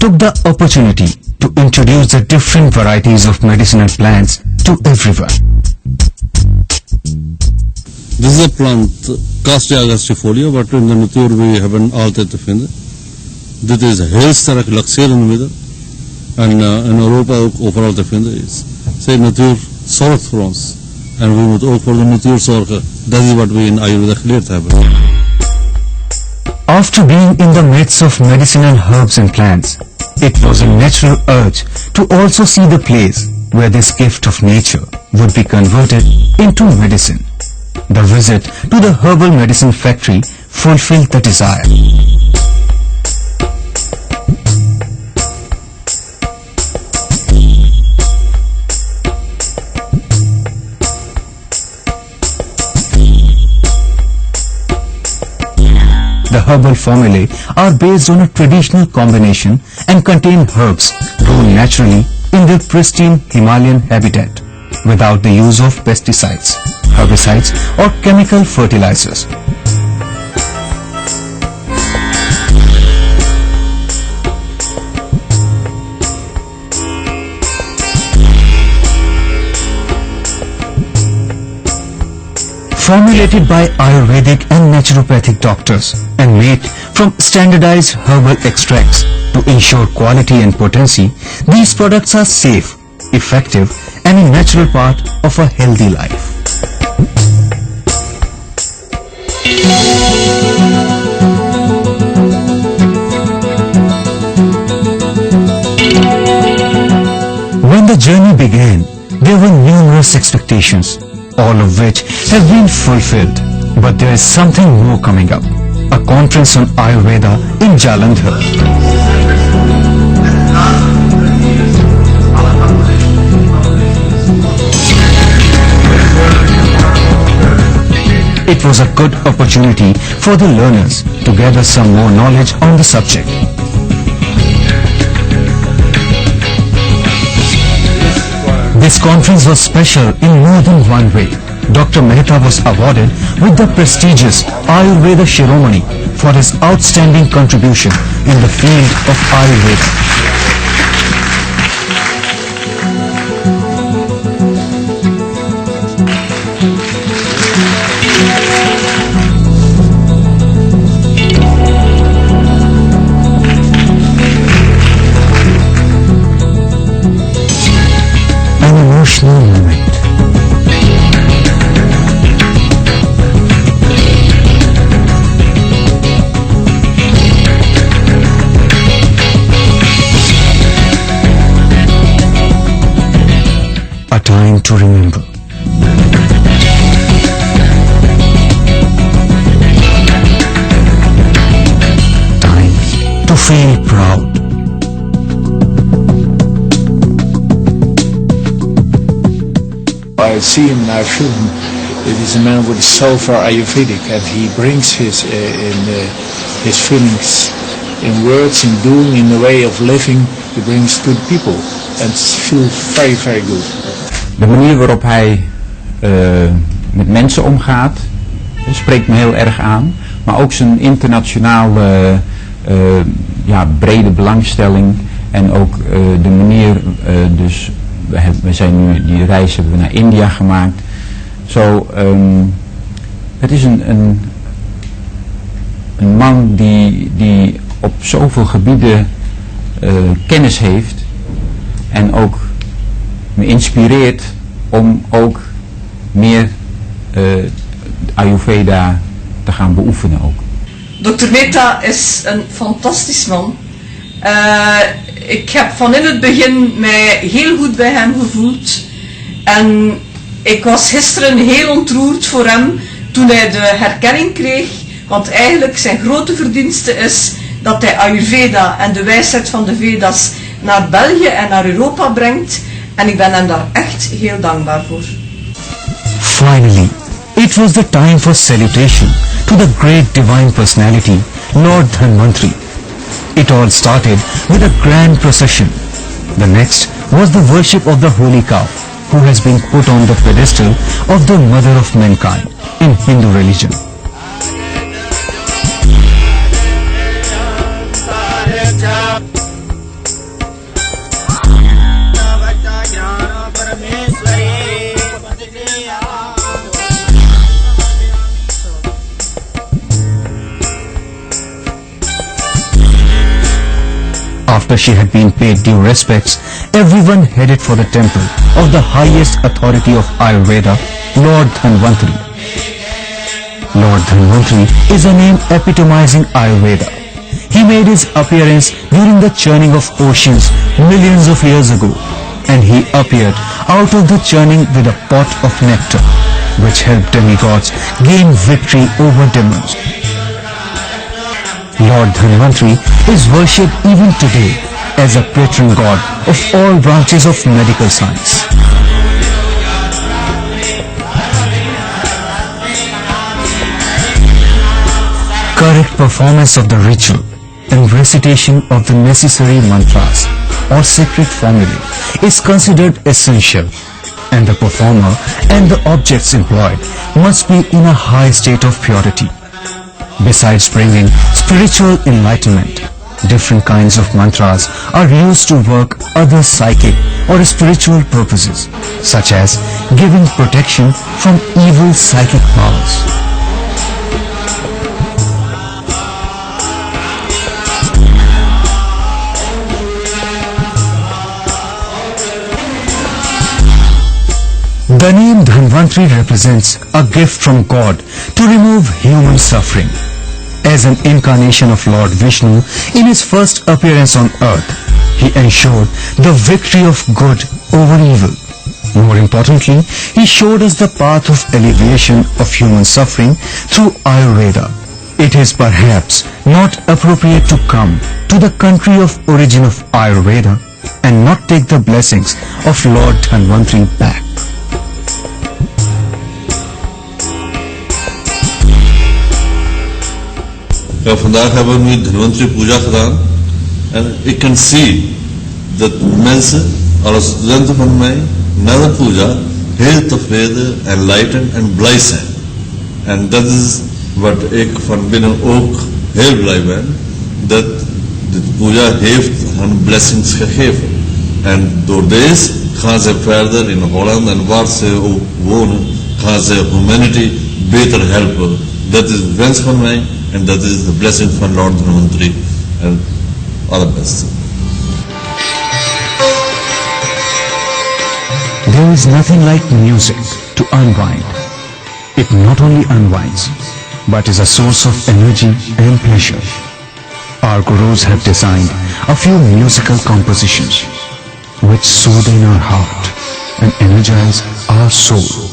took the opportunity to introduce the different varieties of medicinal plants to everyone. This is a plant, Cassia agastifolia, but in de natuur we hebben altijd te vinden. Dit is heel sterk laxerend middel en in Europa ook overal te vinden is. De natuur zorgt voor ons en we moeten ook voor de natuur zorgen. Dat is wat we in Ayurveda geleerd hebben. After being in the midst of medicinal herbs and plants, it was a natural urge to also see the place where this gift of nature would be converted into medicine. The visit to the herbal medicine factory fulfilled the desire. The herbal formulae are based on a traditional combination and contain herbs grown naturally in their pristine Himalayan habitat without the use of pesticides, herbicides or chemical fertilizers. Formulated by Ayurvedic and naturopathic doctors and made from standardized herbal extracts to ensure quality and potency, these products are safe, effective and a natural part of a healthy life. When the journey began, there were numerous expectations, all of which have been fulfilled. But there is something more coming up, a conference on Ayurveda in Jalandhar. It was a good opportunity for the learners to gather some more knowledge on the subject. This conference was special in more than one way. Dr. Mehta was awarded with the prestigious Ayurveda Shiromani for his outstanding contribution in the field of Ayurveda. An emotional moment. A time to remember. Time to feel proud. I see him, I feel him. It is a man with a soul for Ayurvedic, and he brings his feelings in words, in doing, in the way of living. He brings to the people, and it feels very, very good. De manier waarop hij met mensen omgaat, spreekt me heel erg aan. Maar ook zijn internationale brede belangstelling en ook de manier, dus we zijn nu, die reis hebben we naar India gemaakt. Het is een man die op zoveel gebieden kennis heeft en ook me inspireert om ook meer Ayurveda te gaan beoefenen ook. Dr. Mehta is een fantastisch man. Ik heb van in het begin mij heel goed bij hem gevoeld. En ik was gisteren heel ontroerd voor hem toen hij de herkenning kreeg. Want eigenlijk zijn grote verdienste is dat hij Ayurveda en de wijsheid van de Vedas naar België en naar Europa brengt. En ik ben hem daar echt heel dankbaar voor. Finally, it was the time for salutation to the great divine personality, Lord Dhanvantri. It all started with a grand procession. The next was the worship of the holy cow, who has been put on the pedestal of the mother of mankind in Hindu religion. After she had been paid due respects, everyone headed for the temple of the highest authority of Ayurveda, Lord Dhanvantari. Lord Dhanvantari is a name epitomizing Ayurveda. He made his appearance during the churning of oceans millions of years ago, and he appeared out of the churning with a pot of nectar, which helped demigods gain victory over demons. Lord Dhanvantari is worshipped even today as a patron god of all branches of medical science. Correct performance of the ritual and recitation of the necessary mantras or sacred formulae is considered essential, and the performer and the objects employed must be in a high state of purity. Besides bringing spiritual enlightenment, different kinds of mantras are used to work other psychic or spiritual purposes, such as giving protection from evil psychic powers. The name Dhanvantari represents a gift from God to remove human suffering. As an incarnation of Lord Vishnu, in his first appearance on earth, he ensured the victory of good over evil. More importantly, he showed us the path of alleviation of human suffering through Ayurveda. It is perhaps not appropriate to come to the country of origin of Ayurveda and not take the blessings of Lord Dhanvantari back. Ja, vandaag hebben we nu Dhanvantari Puja gedaan en ik kan zien dat mensen, alle studenten van mij, na de puja heel tevreden, enlightened en blij zijn. En dat is wat ik van binnen ook heel blij ben, dat de puja heeft hun blessings gegeven. En door deze gaan ze verder in Holland en waar ze ook wonen, gaan ze humanity beter helpen. Dat is de wens van mij. And that is the blessing from Lord Dhanvantari, and all the best. There is nothing like music to unwind. It not only unwinds, but is a source of energy and pleasure. Our gurus have designed a few musical compositions which soothe in our heart and energize our soul.